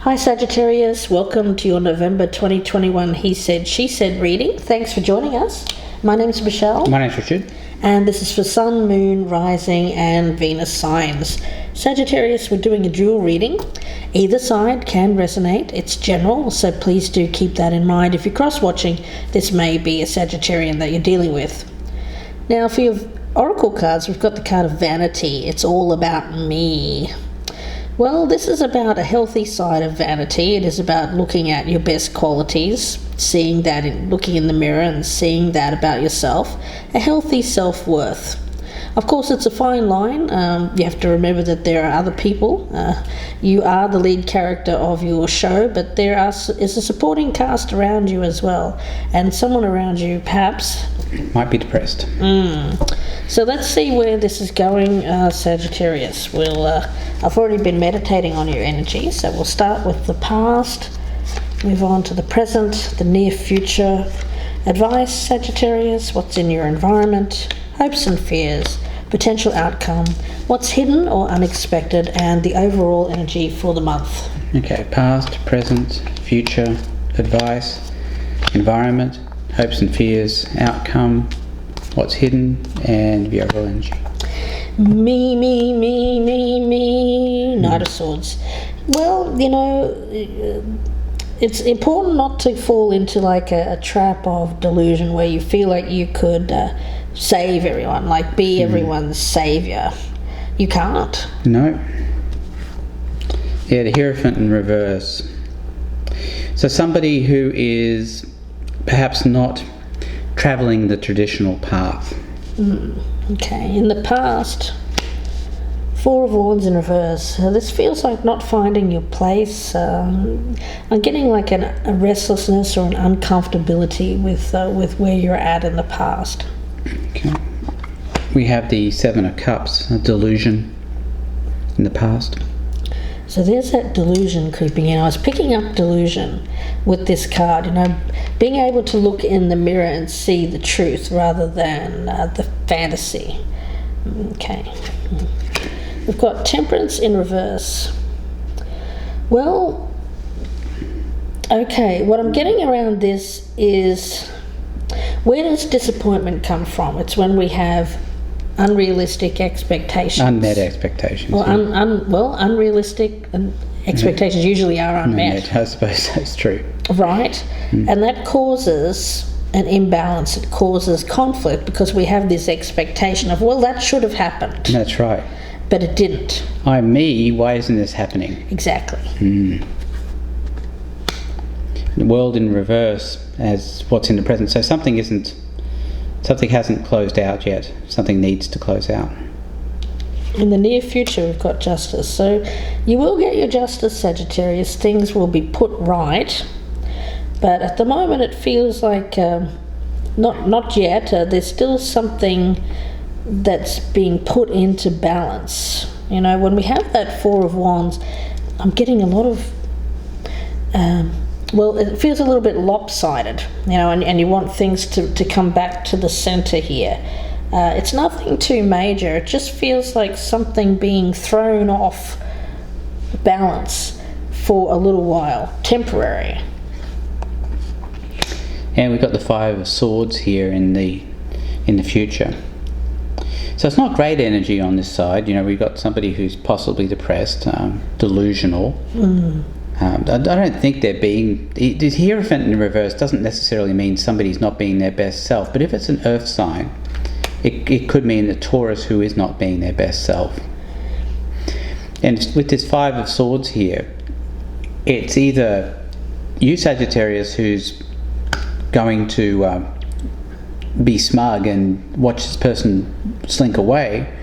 Hi Sagittarius, welcome to your November 2021 He Said, She Said reading. Thanks for joining us. My name's Michelle. My name's Richard. And this is for Sun, Moon, Rising and Venus signs. Sagittarius, we're doing a dual reading. Either side can resonate. It's general, so please do keep that in mind. If you're cross-watching, this may be a Sagittarian that you're dealing with. Now for your oracle cards, we've got the card of vanity. It's all about me. Well, this is about a healthy side of vanity. It is about looking at your best qualities, seeing that, looking in the mirror and seeing that about yourself. A healthy self-worth. Of course, it's a fine line. You have to remember that there are other people. You are the lead character of your show, but there is a supporting cast around you as well. And someone around you, perhaps, might be depressed. So let's see where this is going, Sagittarius. I've already been meditating on your energy, so we'll start with the past, move on to the present, the near future. Advice, Sagittarius, what's in your environment, hopes and fears, potential outcome, what's hidden or unexpected, and the overall energy for the month. Okay, past, present, future, advice, environment, hopes and fears, outcome, what's hidden, and the overall energy. Me. Knight of Swords. Well, it's important not to fall into like a trap of delusion where you feel like you could save everyone, like be everyone's savior. You can't. No. Yeah, the Hierophant in reverse. So somebody who is perhaps not travelling the traditional path. Okay, in the past, Four of Wands in reverse. This feels like not finding your place. I'm getting like a restlessness or an uncomfortability with where you're at in the past. Okay. We have the Seven of Cups, a delusion in the past. So there's that delusion creeping in. I was picking up delusion with this card, being able to look in the mirror and see the truth rather than the fantasy. Okay. We've got Temperance in reverse. Well, okay, what I'm getting around this is, where does disappointment come from? It's when we have unrealistic expectations. Unmet expectations. Well, unrealistic expectations usually are unmet. I suppose that's true. Right? And that causes an imbalance. It causes conflict because we have this expectation of, well, that should have happened. That's right. But it didn't. I'm me, why isn't this happening? Exactly. The world in reverse as what's in the present. So something hasn't closed out yet. Something needs to close out. In the near future, we've got justice. So you will get your justice, Sagittarius. Things will be put right. But at the moment, it feels like not yet. There's still something that's being put into balance. When we have that Four of Wands, I'm getting a lot of it feels a little bit lopsided, and you want things to come back to the center here. It's nothing too major. It just feels like something being thrown off balance for a little while, temporary. And we've got the Five of Swords here in the future. So it's not great energy on this side. We've got somebody who's possibly depressed, delusional. I don't think they're being... The Hierophant in reverse doesn't necessarily mean somebody's not being their best self, but if it's an earth sign, it could mean the Taurus who is not being their best self. And with this Five of Swords here, it's either you, Sagittarius, who's going to be smug and watch this person slink away,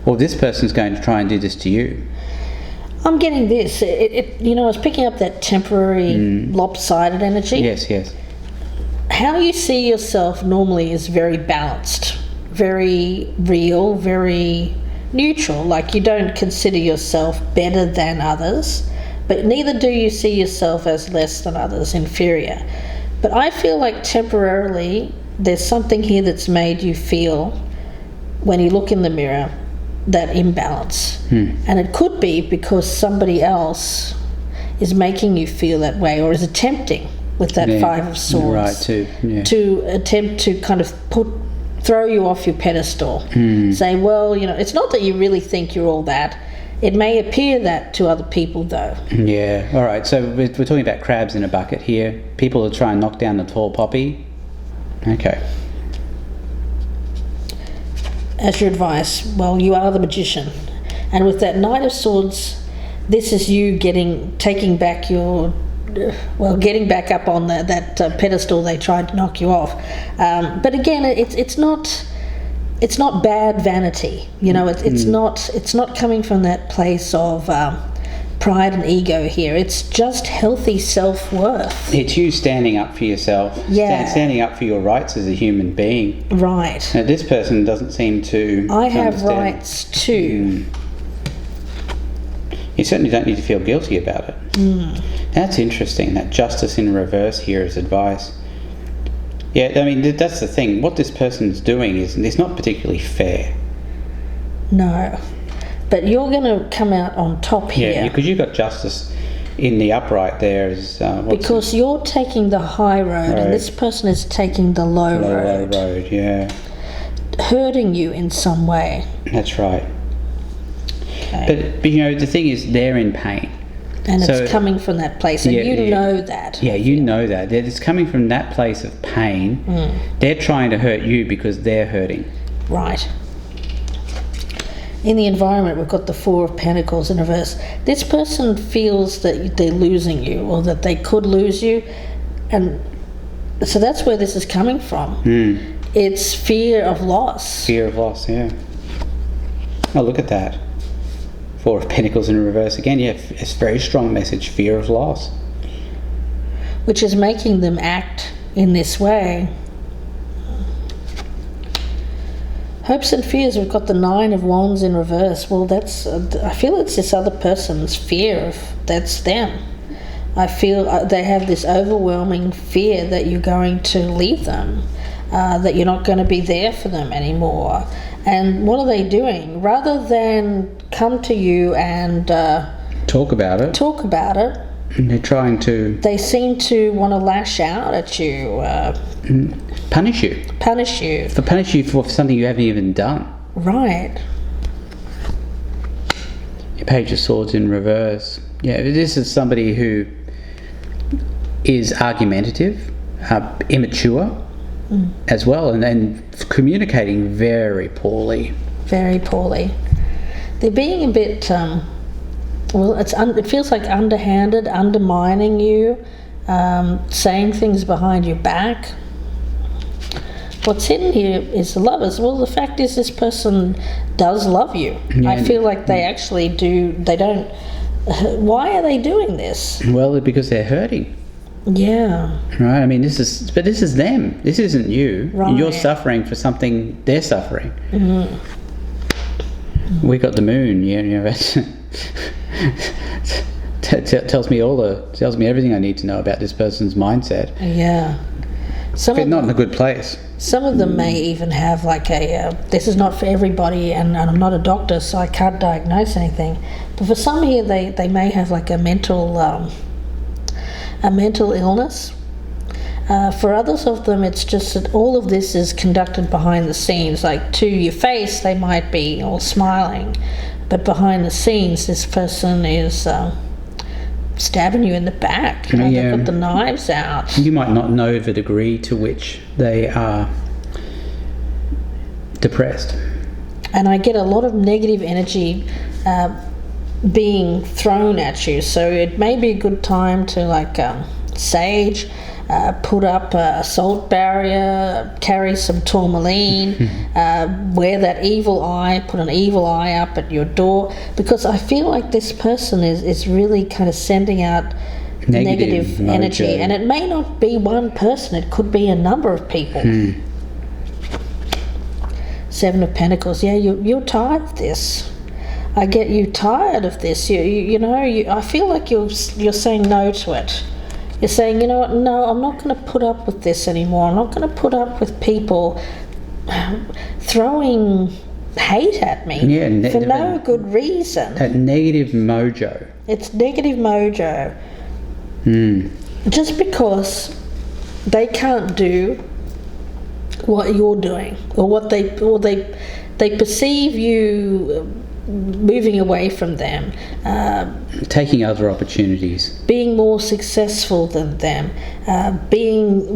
or this person's going to try and do this to you. I'm getting this. I was picking up that temporary lopsided energy. Yes. How you see yourself normally is very balanced, very real, very neutral. Like you don't consider yourself better than others, but neither do you see yourself as less than others, inferior. But I feel like temporarily there's something here that's made you feel, when you look in the mirror, that imbalance. And it could be because somebody else is making you feel that way, or is attempting with that Five of Swords, right? To attempt to kind of throw you off your pedestal, say, well, it's not that you really think you're all that. It may appear that to other people, though. Yeah. All right. So we're talking about crabs in a bucket here. People are trying to knock down the tall poppy. Okay. As your advice, well, you are the magician, and with that Knight of Swords, this is you taking back getting back up on that pedestal they tried to knock you off. But again, it's not bad vanity. It's not coming from that place of pride and ego here. It's just healthy self-worth. It's you standing up for yourself. Standing up for your rights as a human being. Right. Now, this person doesn't seem to have understand. rights too. You certainly don't need to feel guilty about it. That's interesting. That justice in reverse here is advice. Yeah, I mean, that's the thing. What this person's doing is not particularly fair. No. But you're going to come out on top here. Yeah, because you've got justice in the upright there. Because you're taking the high road, and this person is taking the low road. Low road, yeah. Hurting you in some way. That's right. Okay. But the thing is, they're in pain. And it's coming from that place, and you know that. Yeah, you know that. It's coming from that place of pain. They're trying to hurt you because they're hurting. Right. In the environment, we've got the Four of Pentacles in reverse. This person feels that they're losing you, or that they could lose you. And so that's where this is coming from. It's fear of loss. Fear of loss, yeah. Oh, look at that. Four of Pentacles in reverse again. Yeah, it's a very strong message, fear of loss. Which is making them act in this way. Hopes and fears, we've got the Nine of Wands in reverse. Well, I feel it's this other person's fear that's them. I feel they have this overwhelming fear that you're going to leave them, that you're not going to be there for them anymore. And what are they doing? Rather than come to you and talk about it, they're trying to. They seem to want to lash out at you. Punish you. Punish you for something you haven't even done. Right. Your Page of Swords in reverse. Yeah, this is somebody who is argumentative, immature as well, and then communicating very poorly. Very poorly. They're being a bit, it feels like underhanded, undermining you, saying things behind your back. What's hidden here is the Lovers. Well, the fact is this person does love you. Yeah, I feel like they actually do. They don't. Why are they doing this? Well, because they're hurting. Yeah. Right. I mean, this is them. This isn't you. Right. You're suffering for something they're suffering. We got the Moon. Tells me everything I need to know about this person's mindset. Yeah. Not in a good place. Some of them may even have like this is not for everybody, and I'm not a doctor, so I can't diagnose anything. But for some here, they may have like a mental illness. For others of them, it's just that all of this is conducted behind the scenes. Like to your face, they might be all smiling, but behind the scenes, this person is stabbing you in the back. They've got the knives out. You might not know the degree to which they are depressed. And I get a lot of negative energy being thrown at you, so it may be a good time to sage, put up a salt barrier, carry some tourmaline, wear that evil eye, put an evil eye up at your door, because I feel like this person is really kind of sending out negative energy, and it may not be one person, it could be a number of people. Seven of Pentacles. Yeah, you're tired of this. I get you tired of this. I feel like you're saying no to it. You're saying, you know what, no, I'm not going to put up with this anymore. I'm not going to put up with people throwing hate at me for no good reason. That negative mojo. It's negative mojo. Just because they can't do what you're doing, or they perceive you moving away from them, taking other opportunities, being more successful than them,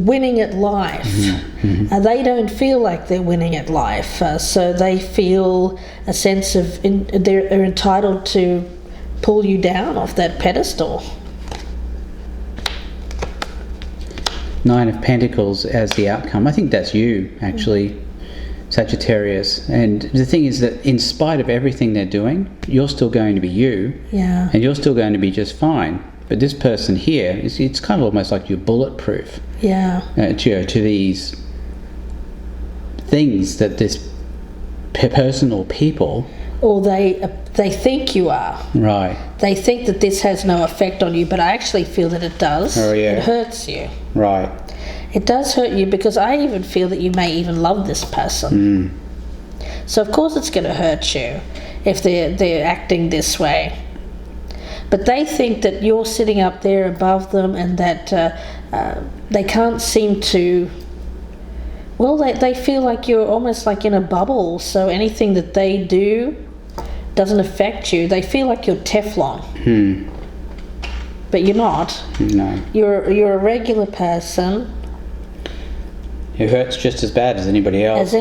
winning at life. They don't feel like they're winning at life, so they feel a sense of they're entitled to pull you down off that pedestal. Nine of Pentacles as the outcome. I think that's you, actually, Sagittarius. And the thing is that in spite of everything they're doing, you're still going to be you. Yeah. And you're still going to be just fine. But this person here, it's kind of almost like you're bulletproof. Yeah. To these things that this person or people... Or they think you are. Right. They think that this has no effect on you, but I actually feel that it does. Oh, yeah. It hurts you. Right. It does hurt you, because I even feel that you may even love this person. So of course it's going to hurt you if they're acting this way. But they think that you're sitting up there above them, and that they can't seem to... Well, they feel like you're almost like in a bubble, so anything that they do doesn't affect you. They feel like you're Teflon. But you're not. No. You're a regular person. It hurts just as bad as anybody else.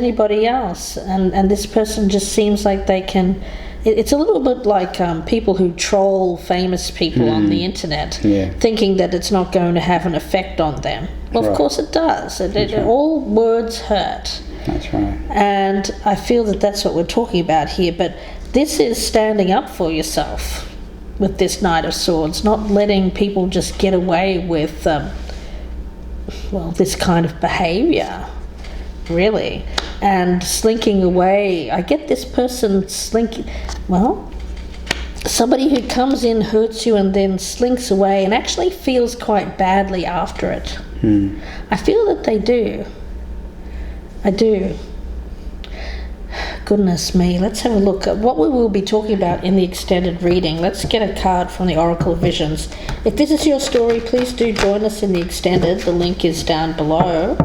And this person just seems like they can... It's a little bit like people who troll famous people on the internet, thinking that it's not going to have an effect on them. Well, of course it does. All words hurt. That's right. And I feel that that's what we're talking about here. But this is standing up for yourself with this Knight of Swords, not letting people just get away with, this kind of behaviour, really. And slinking away. I get this person slinking... Well, somebody who comes in, hurts you, and then slinks away and actually feels quite badly after it. I feel that they do. I do. Goodness me. Let's have a look at what we will be talking about in the extended reading. Let's get a card from the Oracle of Visions. If this is your story, please do join us in the extended. The link is down below.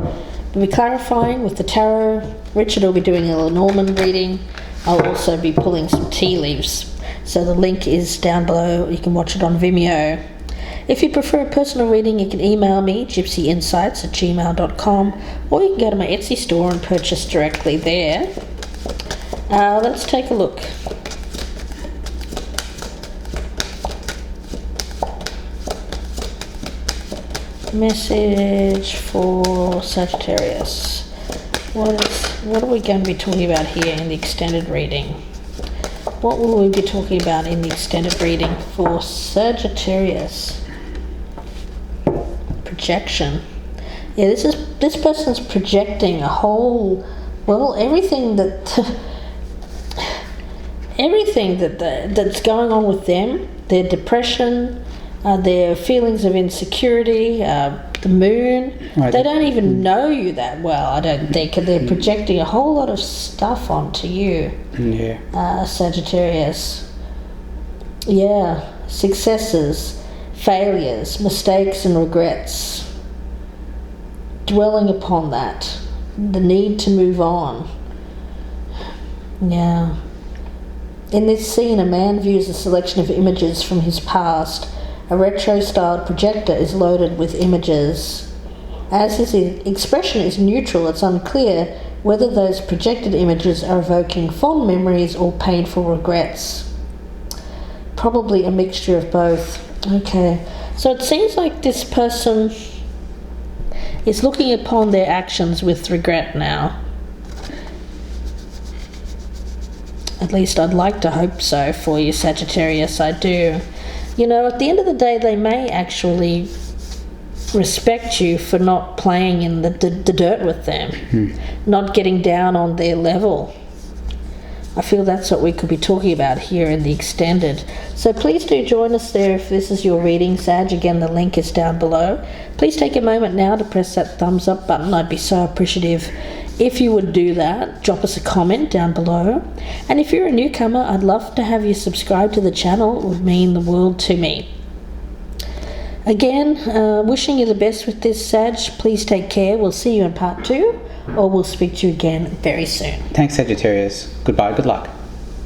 We'll be clarifying with the tarot. Richard will be doing a Lenormand reading. I'll also be pulling some tea leaves. So the link is down below. You can watch it on Vimeo. If you prefer a personal reading, you can email me, gypsyinsights@gmail.com, or you can go to my Etsy store and purchase directly there. Let's take a look. Message for Sagittarius. What are we going to be talking about here in the extended reading? What will we be talking about in the extended reading for Sagittarius? Projection. Yeah, this person's projecting a whole, everything that's going on with them, their depression, their feelings of insecurity, the moon. Right. They don't even know you that well, I don't think, and they're projecting a whole lot of stuff onto you. Sagittarius. Yeah, successes, failures, mistakes and regrets. Dwelling upon that. The need to move on. Yeah. In this scene, a man views a selection of images from his past. A retro-styled projector is loaded with images. As his expression is neutral, it's unclear whether those projected images are evoking fond memories or painful regrets. Probably a mixture of both. Okay, so it seems like this person is looking upon their actions with regret now. At least I'd like to hope so for you, Sagittarius, I do. You know, at the end of the day, they may actually respect you for not playing in the dirt with them, not getting down on their level. I feel that's what we could be talking about here in the extended. So please do join us there if this is your reading, Sag. Again, the link is down below. Please take a moment now to press that thumbs up button. I'd be so appreciative If you would do that, drop us a comment down below. And if you're a newcomer, I'd love to have you subscribe to the channel. It would mean the world to me. Again, wishing you the best with this, Sag. Please take care. We'll see you in part 2, or we'll speak to you again very soon. Thanks, Sagittarius. Goodbye. Good luck.